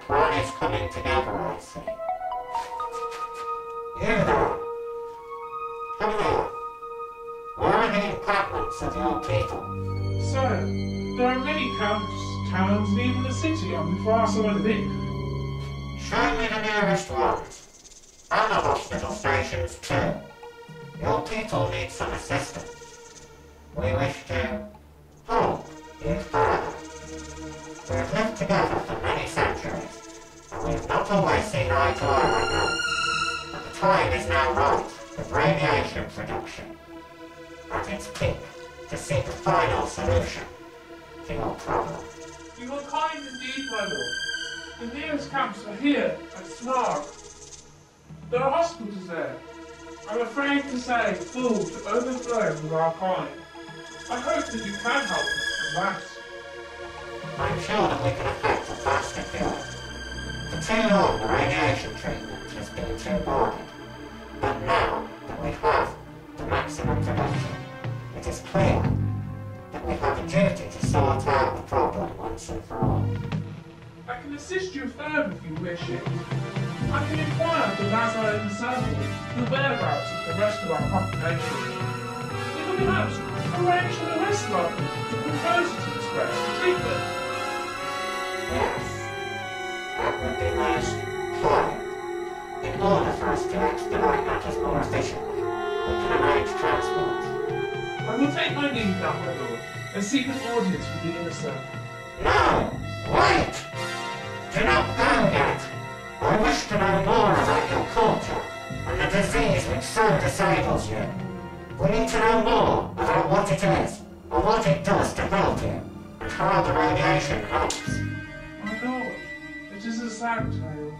plan is coming together, I see. You there. Come here. Where are the encampments of your people? Sir, there are many camps, towns, and even a city on the far side of it. Show me the nearest ones. And the hospital stations too. Your people need some assistance. We wish to help you further. We've lived together for many centuries, and we've not always seen eye to eye, I know. But the time is now right, with radiation production at its peak, to seek a final solution to your problem. You are kind indeed, my lord. The nearest camps are here, at Smog. There are hospitals there. I'm afraid to say, full to overflowing with our kind. I hope that you can help us at last. I'm sure that we can effect a faster cure. For too long the radiation treatment has been too guarded. But now that we have the maximum production, it is clear that we have a duty to sort out the problem once and for all. I can assist you further if you wish it. I can inquire of the Lazar in the circle, the whereabouts of the rest of our population. We can perhaps arrange for the rest of our people to propose to express treatment. Yes, that would be most kind. In order for us to expedite matters more efficiently, we can arrange transport. I will take my leave now, my lord, and seek an audience with the inner circle. No! Wait! Do not go yet! I wish to know more about your culture and the disease which so disables you. We need to know more about what it is, or what it does to help you, and how the radiation helps. My lord, it is a sad tale.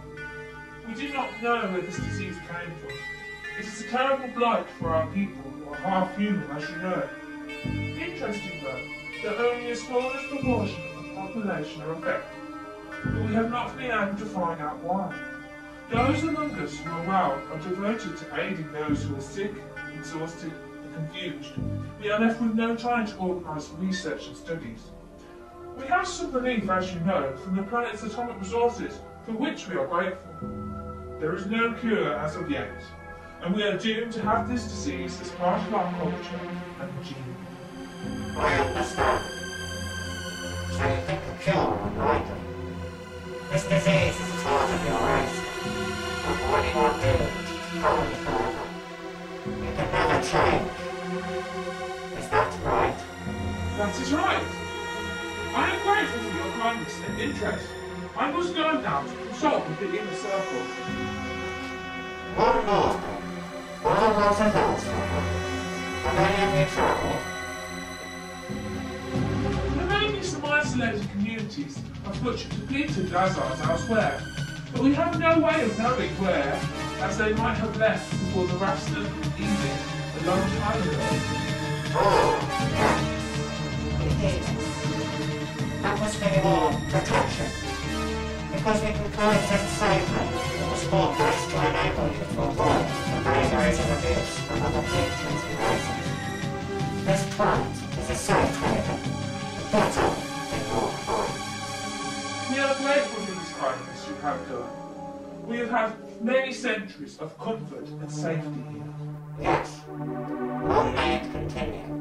We do not know where this disease came from. It is a terrible blight for our people, who are half human, as you know. Interesting though, that only a smallest proportion of the population are affected, but we have not been able to find out why. Those among us who are well are devoted to aiding those who are sick, exhausted, and confused. We are left with no time to organise research and studies. We have some relief, as you know, from the planet's atomic resources, for which we are grateful. There is no cure as of yet, and we are doomed to have this disease as part of our culture and gene. I understand. So you think a cure would likely? This disease is a part of your race, and what you are doomed to carry forever. You can never change. Is that right? That is right. I am grateful for your kindness and interest. I must go now to consult with the inner circle. One more thing. What are those events for you? Have any of you travelled? There may be some isolated communities of which are depleted Lazars elsewhere, but we have no way of knowing where, as they might have left before the Raston evening a long time ago. Oh, yes. Indeed. That must be more protection. Because we can coexist safely, it was more best to enable you to avoid the vagaries of abuse from other creatures and races. This planet is a safe haven, better than your home. We are grateful for this kindness you have done. We have had many centuries of comfort and safety here. Yes. Long may it continue.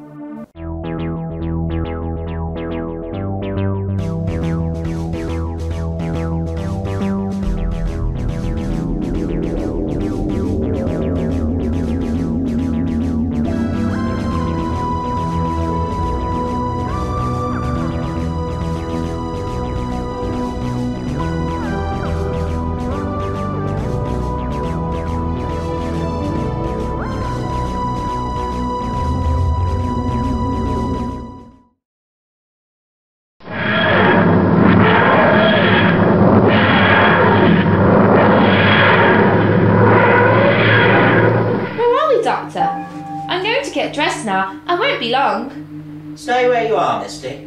Dressed now. I won't be long. Stay where you are, Misty.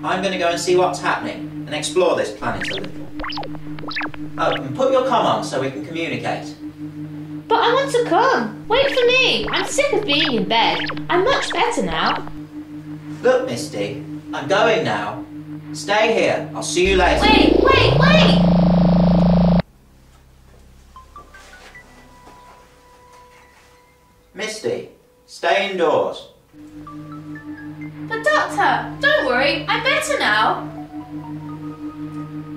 I'm going to go and see what's happening and explore this planet a little. Oh, and put your comm on so we can communicate. But I want to come. Wait for me. I'm sick of being in bed. I'm much better now. Look, Misty, I'm going now. Stay here. I'll see you later. Wait! Stay indoors. But Doctor, don't worry, I'm better now.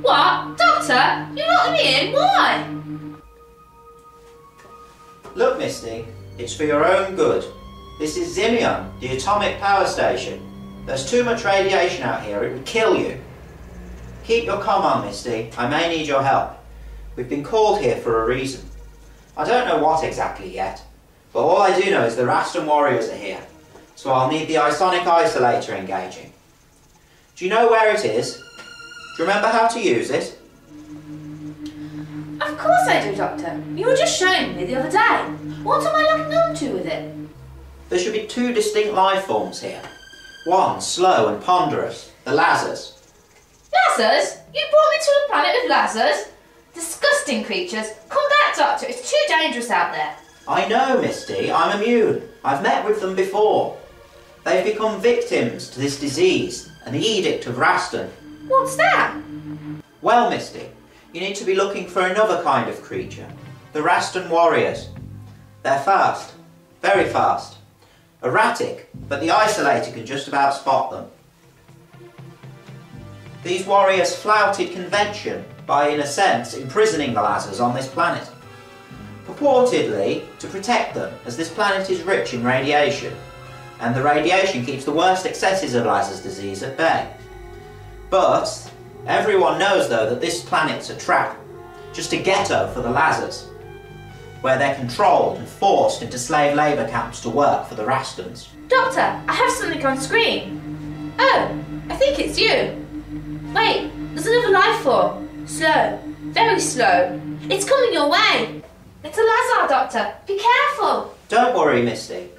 What? Doctor? You locked me in? Why? Look, Misty, it's for your own good. This is Zimion, the atomic power station. There's too much radiation out here, it would kill you. Keep your comm on, Misty. I may need your help. We've been called here for a reason. I don't know what exactly yet, but all I do know is the Raston Warriors are here, so I'll need the isonic isolator engaging. Do you know where it is? Do you remember how to use it? Of course I do, Doctor. You were just showing me the other day. What am I looking on to with it? There should be two distinct life forms here. One slow and ponderous, the lasers. Lasers? You brought me to a planet with lasers? Disgusting creatures. Come back, Doctor. It's too dangerous out there. I know, Misty. I'm immune. I've met with them before. They've become victims to this disease and the Edict of Raston. What's that? Well, Misty, you need to be looking for another kind of creature. The Raston Warriors. They're fast. Very fast. Erratic, but the isolator can just about spot them. These warriors flouted convention by, in a sense, imprisoning the lasers on this planet. Purportedly to protect them, as this planet is rich in radiation, and the radiation keeps the worst excesses of lasers disease at bay. But everyone knows, though, that this planet's a trap, just a ghetto for the lasers, where they're controlled and forced into slave labour camps to work for the Rastons. Doctor, I have something on screen. Oh, I think it's you. Wait, there's another life form. Slow, very slow. It's coming your way. It's a Lazar, Doctor. Be careful. Don't worry, Misty.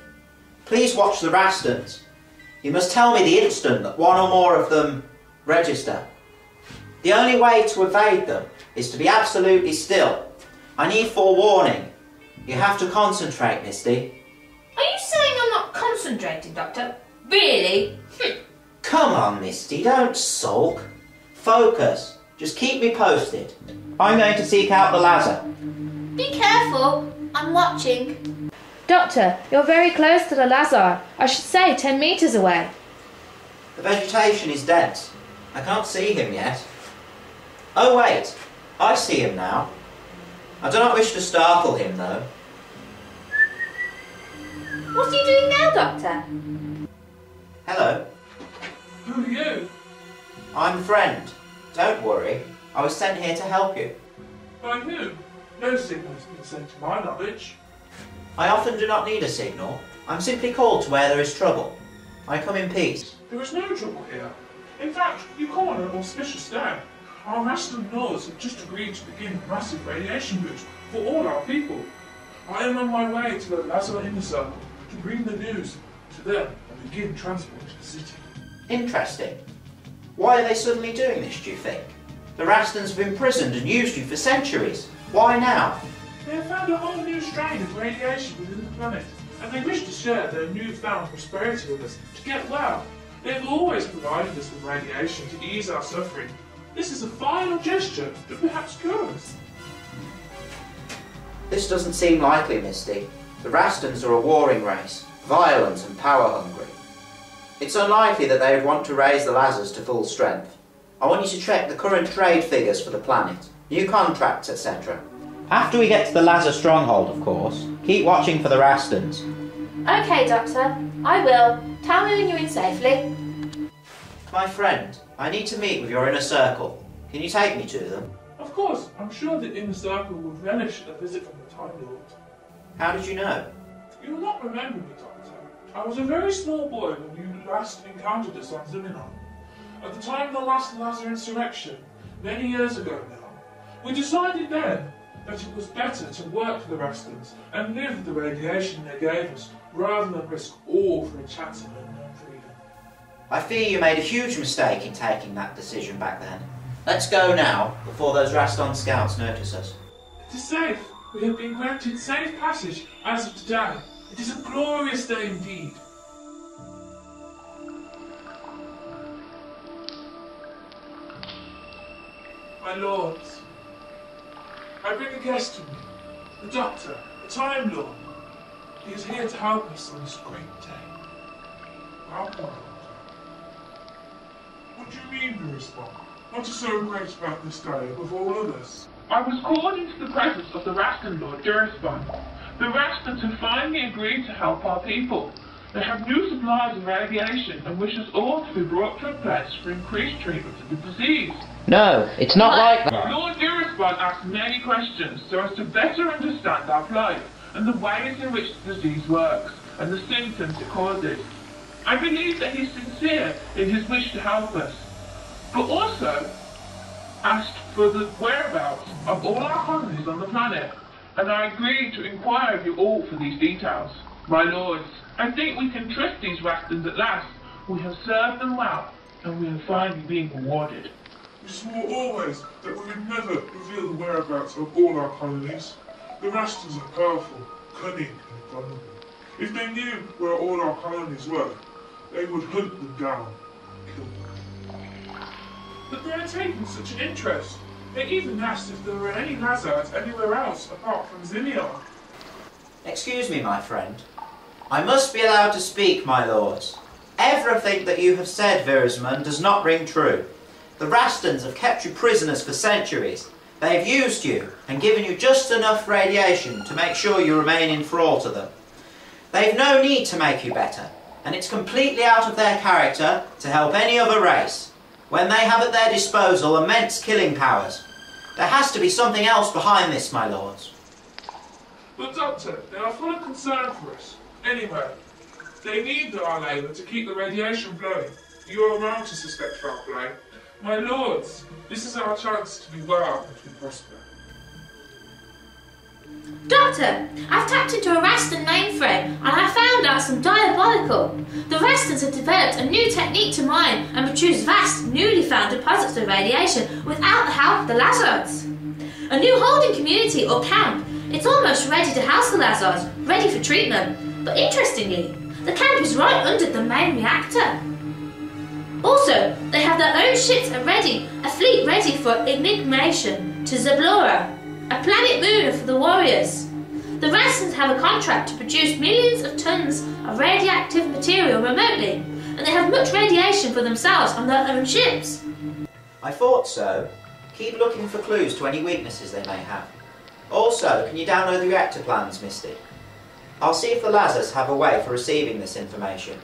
Please watch the Rastons. You must tell me the instant that one or more of them register. The only way to evade them is to be absolutely still. I need forewarning. You have to concentrate, Misty. Are you saying I'm not concentrating, Doctor? Really? Come on, Misty, don't sulk. Focus. Just keep me posted. I'm going to seek out the laser. Be careful. I'm watching. Doctor, you're very close to the Lazar. I should say 10 metres away. The vegetation is dense. I can't see him yet. Oh wait, I see him now. I do not wish to startle him though. What are you doing now, Doctor? Hello, Who are you? I'm a friend. Don't worry, I was sent here to help you. By who? No signal's been sent to my knowledge. I often do not need a signal. I'm simply called to where there is trouble. I come in peace. There is no trouble here. In fact, you come on an auspicious day. Our Raston Lords have just agreed to begin a massive radiation boost for all our people. I am on my way to the Lazar Inner Circle to bring the news to them and begin transport to the city. Interesting. Why are they suddenly doing this, do you think? The Rastons have imprisoned and used you for centuries. Why now? They have found a whole new strain of radiation within the planet, and they wish to share their newfound prosperity with us to get well. They have always provided us with radiation to ease our suffering. This is a final gesture that perhaps cures us. This doesn't seem likely, Misty. The Rastons are a warring race, violent and power-hungry. It's unlikely that they would want to raise the lasers to full strength. I want you to check the current trade figures for the planet, new contracts, etc. After we get to the laser stronghold, of course, keep watching for the Rastons. Okay, Doctor. I will. Tell me when you're in safely. My friend, I need to meet with your inner circle. Can you take me to them? Of course, I'm sure the Inner Circle would relish a visit from the Time Lord. How did you know? You will not remember me, Doctor. I was a very small boy when you last encountered us on Ziminon. At the time of the last Lazar insurrection, many years ago now, we decided then that it was better to work for the Rastons and live with the radiation they gave us, rather than risk all for a chance of unknown freedom. I fear you made a huge mistake in taking that decision back then. Let's go now, before those Raston scouts notice us. It is safe. We have been granted safe passage as of today. It is a glorious day indeed. My lords, I bring a guest to me, the Doctor, the Time Lord. He is here to help us on this great day. Welcome, Doctor. What do you mean, Durispan? What is so great about this day above all others? I was called into the presence of the Raston Lord Durispan. The Rastons have finally agreed to help our people. They have new supplies of radiation and wish us all to be brought to a place for increased treatment of the disease. No, it's not like that. Lord Durispan asked many questions so as to better understand our plight and the ways in which the disease works and the symptoms it causes. I believe that he is sincere in his wish to help us, but also asked for the whereabouts of all our colonies on the planet, and I agreed to inquire of you all for these details. My lords, I think we can trust these Rastons at last. We have served them well, and we are finally being rewarded. We swore always that we would never reveal the whereabouts of all our colonies. The Rastons are powerful, cunning, and vulnerable. If they knew where all our colonies were, they would hunt them down and kill them. But they are taking such an interest. They even asked if there were any Lazards anywhere else apart from Zineon. Excuse me, my friend. I must be allowed to speak, my lords. Everything that you have said, Virisman, does not ring true. The Rastons have kept you prisoners for centuries. They have used you and given you just enough radiation to make sure you remain in thrall to them. They've no need to make you better, and it's completely out of their character to help any other race, when they have at their disposal immense killing powers. There has to be something else behind this, my lords. But Doctor, they are full of concern for us. Anyway, they need our labour to keep the radiation flowing. You are wrong to suspect foul play. My lords, this is our chance to be well and to be prosper. Doctor, I've tapped into a Raston mainframe and I found out some diabolical. The Rastons have developed a new technique to mine and produce vast, newly found deposits of radiation without the help of the Lazards. A new holding community or camp. It's almost ready to house the Lazards, ready for treatment. But interestingly, the camp is right under the main reactor. Also, they have their own ships ready, a fleet ready for ignition to Zablora, a planet moon for the warriors. The Rastons have a contract to produce millions of tons of radioactive material remotely, and they have much radiation for themselves on their own ships. I thought so. Keep looking for clues to any weaknesses they may have. Also, can you download the reactor plans, Misty? I'll see if the Lazars have a way for receiving this information.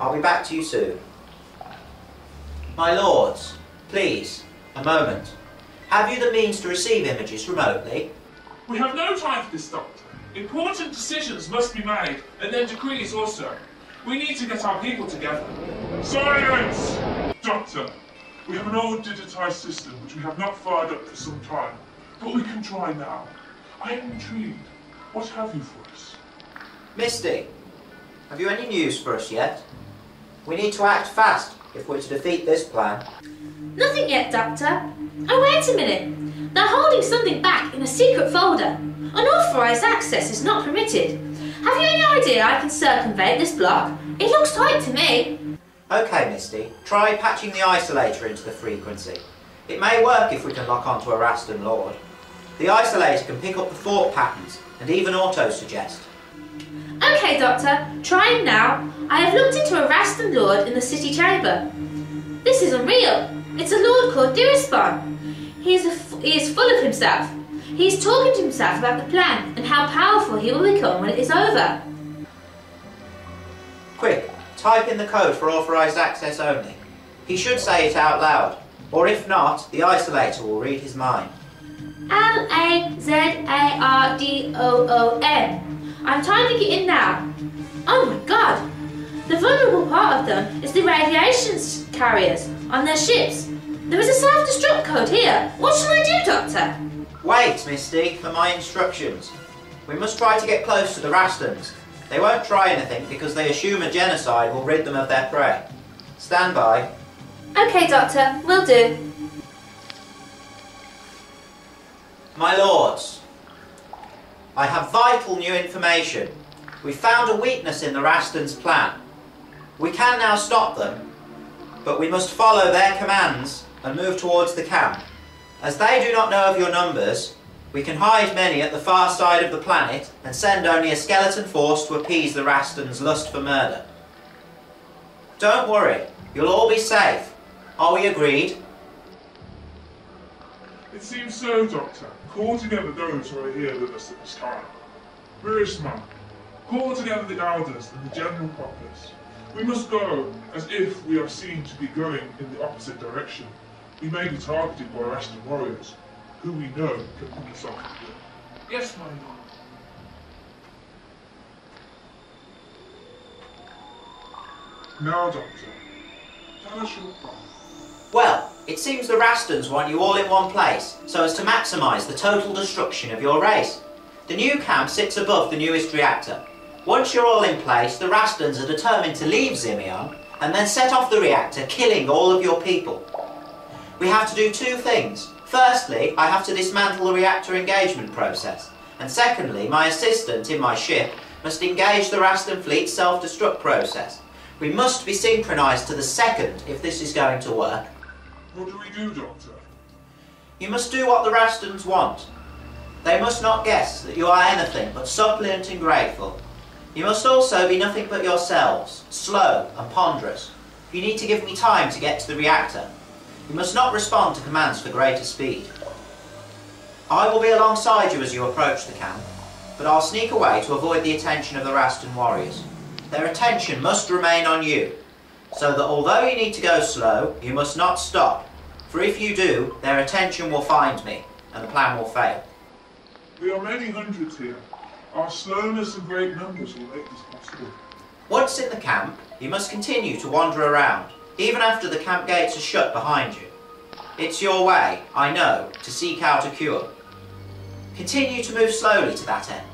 I'll be back to you soon. My lords, please, a moment. Have you the means to receive images remotely? We have no time for this, Doctor. Important decisions must be made, and then decrees also. We need to get our people together. Silence! Doctor, we have an old digitized system which we have not fired up for some time, but we can try now. I am intrigued. What have you for us? Misty, have you any news for us yet? We need to act fast if we're to defeat this plan. Nothing yet, Doctor. Oh, wait a minute. They're holding something back in a secret folder. Unauthorized access is not permitted. Have you any idea I can circumvent this block? It looks tight to me. Okay, Misty, try patching the isolator into the frequency. It may work if we can lock onto a Raston Lord. The isolator can pick up the thought patterns and even auto-suggest. Okay, Doctor, trying now. I have looked into a Raston Lord in the city chamber. This is unreal. It's a lord called Durispan. He is full of himself. He is talking to himself about the plan and how powerful he will become when it is over. Quick, type in the code for authorised access only. He should say it out loud, or if not, the isolator will read his mind. Lazardon. I'm typing it in now. Oh my god! The vulnerable part of them is the radiation carriers on their ships. There is a self-destruct code here. What shall I do, Doctor? Wait, Misty, for my instructions. We must try to get close to the Rastons. They won't try anything because they assume a genocide will rid them of their prey. Stand by. Okay, Doctor, will do. My lords, I have vital new information. We found a weakness in the Rastons' plan. We can now stop them, but we must follow their commands and move towards the camp. As they do not know of your numbers, We can hide many at the far side of the planet and send only a skeleton force to appease the Rastons' lust for murder. Don't worry, you'll all be safe. Are we agreed? It seems so, Doctor. Call together those who are here with us at this time. Burisman, call together the elders and the general populace. We must go as if we are seen to be going in the opposite direction. We may be targeted by Raston warriors, who we know can put us off. Yes, my lord. Now, Doctor, tell us your plan. Well, it seems the Rastons want you all in one place, so as to maximise the total destruction of your race. The new camp sits above the newest reactor. Once you're all in place, the Rastons are determined to leave Zimeon and then set off the reactor, killing all of your people. We have to do two things. Firstly, I have to dismantle the reactor engagement process. And secondly, my assistant in my ship must engage the Raston fleet's self-destruct process. We must be synchronised to the second if this is going to work. What do we do, Doctor? You must do what the Rastons want. They must not guess that you are anything but suppliant and grateful. You must also be nothing but yourselves, slow and ponderous. You need to give me time to get to the reactor. You must not respond to commands for greater speed. I will be alongside you as you approach the camp, but I'll sneak away to avoid the attention of the Raston warriors. Their attention must remain on you, so that although you need to go slow, you must not stop, for if you do, their attention will find me, and the plan will fail. We are many hundreds here. Our slowness and great numbers will make this possible. Once in the camp, you must continue to wander around, even after the camp gates are shut behind you. It's your way, I know, to seek out a cure. Continue to move slowly to that end.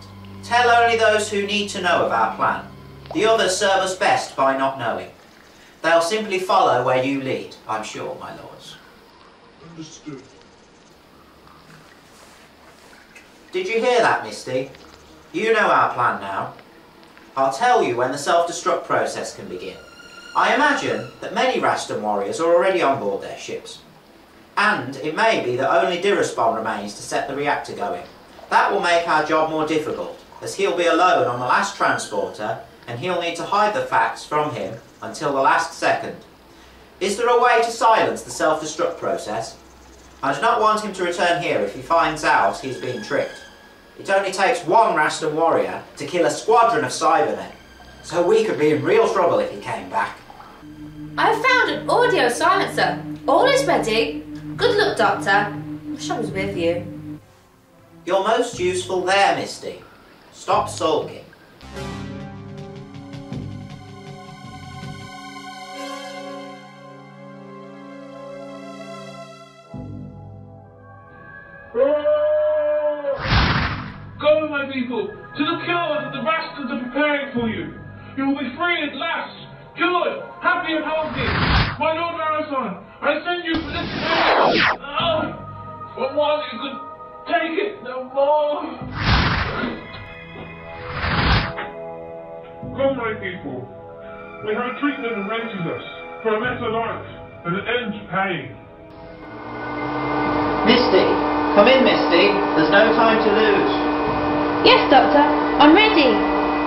Tell only those who need to know of our plan. The others serve us best by not knowing. They'll simply follow where you lead, I'm sure, my lords. Understood. Did you hear that, Misty? You know our plan now. I'll tell you when the self-destruct process can begin. I imagine that many Raston warriors are already on board their ships. And it may be that only Direspon remains to set the reactor going. That will make our job more difficult, as he'll be alone on the last transporter, and he'll need to hide the facts from him until the last second. Is there a way to silence the self-destruct process? I do not want him to return here if he finds out he's been tricked. It only takes one Raston warrior to kill a squadron of Cybermen, so we could be in real trouble if he came back. I've found an audio silencer. All is ready. Good luck, Doctor. I wish I was with you. You're most useful there, Misty. Stop sulking. Go, my people, to the cure that the Rastons are preparing for you. You will be free at last, cured, happy and healthy. My Lord Raston, I send you for this message. But while you could take it no more. Go, my people. We have a treatment that raises us for a better life and an end to pain. Misty! Come in, Misty. There's no time to lose. Yes, Doctor. I'm ready.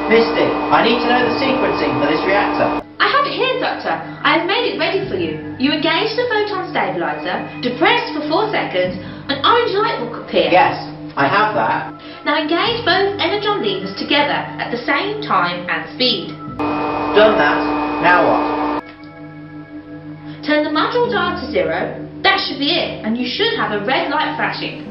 Misty, I need to know the sequencing for this reactor. I have it here, Doctor. I have made it ready for you. You engage the photon stabilizer, depress for 4 seconds, an orange light will appear. Yes, I have that. Now engage both energon levers together at the same time and speed. Done that. Now what? Turn the module dial to 0. That should be it, and you should have a red light flashing.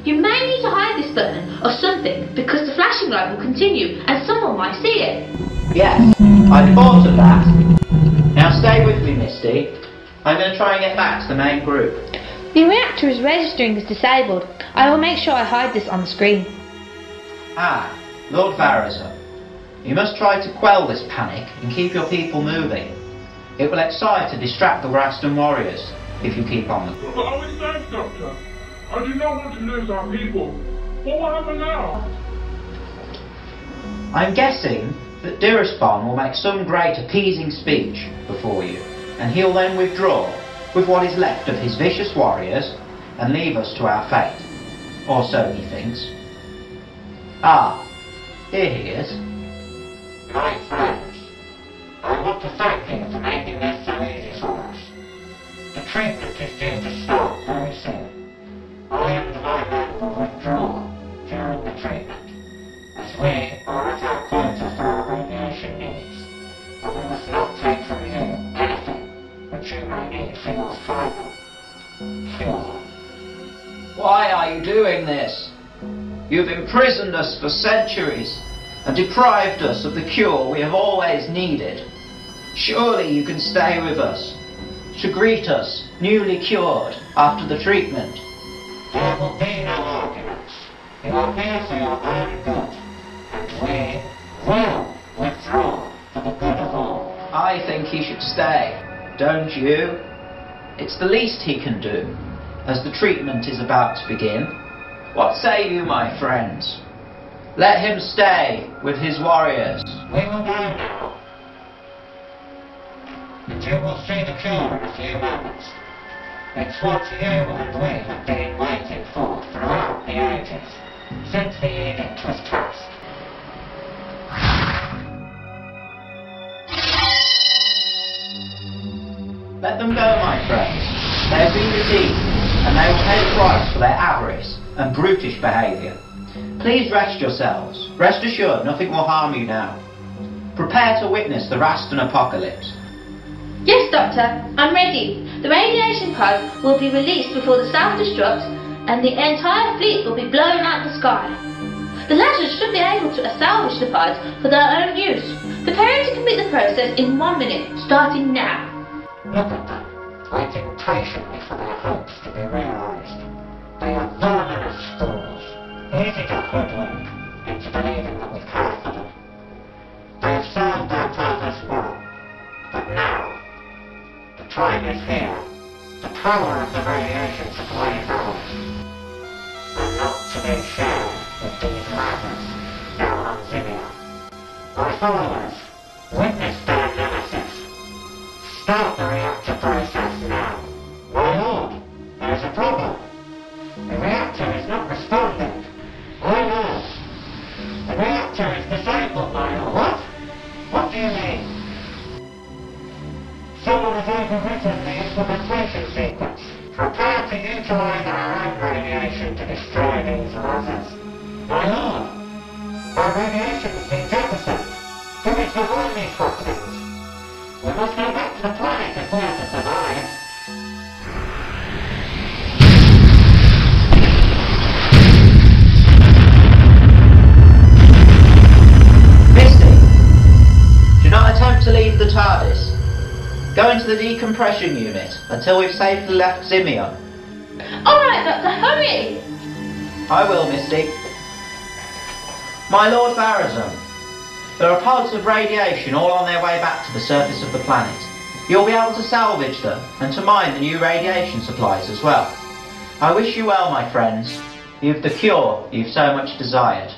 You may need to hide this button or something because the flashing light will continue and someone might see it. Yes, I thought of that. Now stay with me, Misty. I'm going to try and get back to the main group. The reactor is registering as disabled. I will make sure I hide this on the screen. Ah, Lord Varazar. You must try to quell this panic and keep your people moving. It will excite and distract the Raston warriors if you keep on them. But are we safe, Doctor? I do not want to lose our people. What will happen now? I'm guessing that Direspon will make some great appeasing speech before you, and he'll then withdraw with what is left of his vicious warriors and leave us to our fate. or so he thinks. Ah, here he is. My friends, I want to thank you for making this so easy for us. The treatment is due to start very soon. I and my men will withdraw during the treatment, as we are at our quota for our radiation needs, and we must not take from you anything which you may need for your final cure. Why are you doing this? You've imprisoned us for centuries and deprived us of the cure we have always needed. Surely you can stay with us to greet us newly cured after the treatment. There will be no arguments. You are here for your own good, and we will withdraw for the good of all. I think he should stay, don't you? It's the least he can do, as the treatment is about to begin. What say you, my friends? Let him stay with his warriors. We will go now, and you will see the cure in a few moments. It's what you and we have been waiting for throughout the ages, since the edict was passed. Let them go, my friends. They have been redeemed, and they will pay the price for their avarice and brutish behaviour. Please rest yourselves. Rest assured nothing will harm you now. Prepare to witness the Raston apocalypse. Yes, Doctor, I'm ready. The radiation pod will be released before the self-destruct and the entire fleet will be blown out the sky. The ladders should be able to salvage the pod for their own use. Preparing to complete the process in 1 minute, starting now. Look at them, waiting patiently for their hopes to be realized. They are verminous fools, easy to hoodwink into believing that we care for them. They have served their purpose well, but now the time is here. The power of the radiation supply is ours, and not to be shared with these madness now on Zimia. My followers, witness their nemesis. Start the reactor process now. My lord, there's a problem. The reactor is not responding. My lord, the reactor is disabled, my lord. What? What do you mean? Someone has overwritten the implementation sequence. Prepare to utilize our own radiation to destroy these lasers. My lord, our radiation has been jettisoned. Who is behind these happenings? We must go back to the planet if we are to survive. Misty, do not attempt to leave the TARDIS. Go into the decompression unit until we've safely left Zimia. Alright, Doctor, hurry! I will, Misty. My Lord Barazon, there are pods of radiation all on their way back to the surface of the planet. You'll be able to salvage them and to mine the new radiation supplies as well. I wish you well, my friends. You've the cure you've so much desired.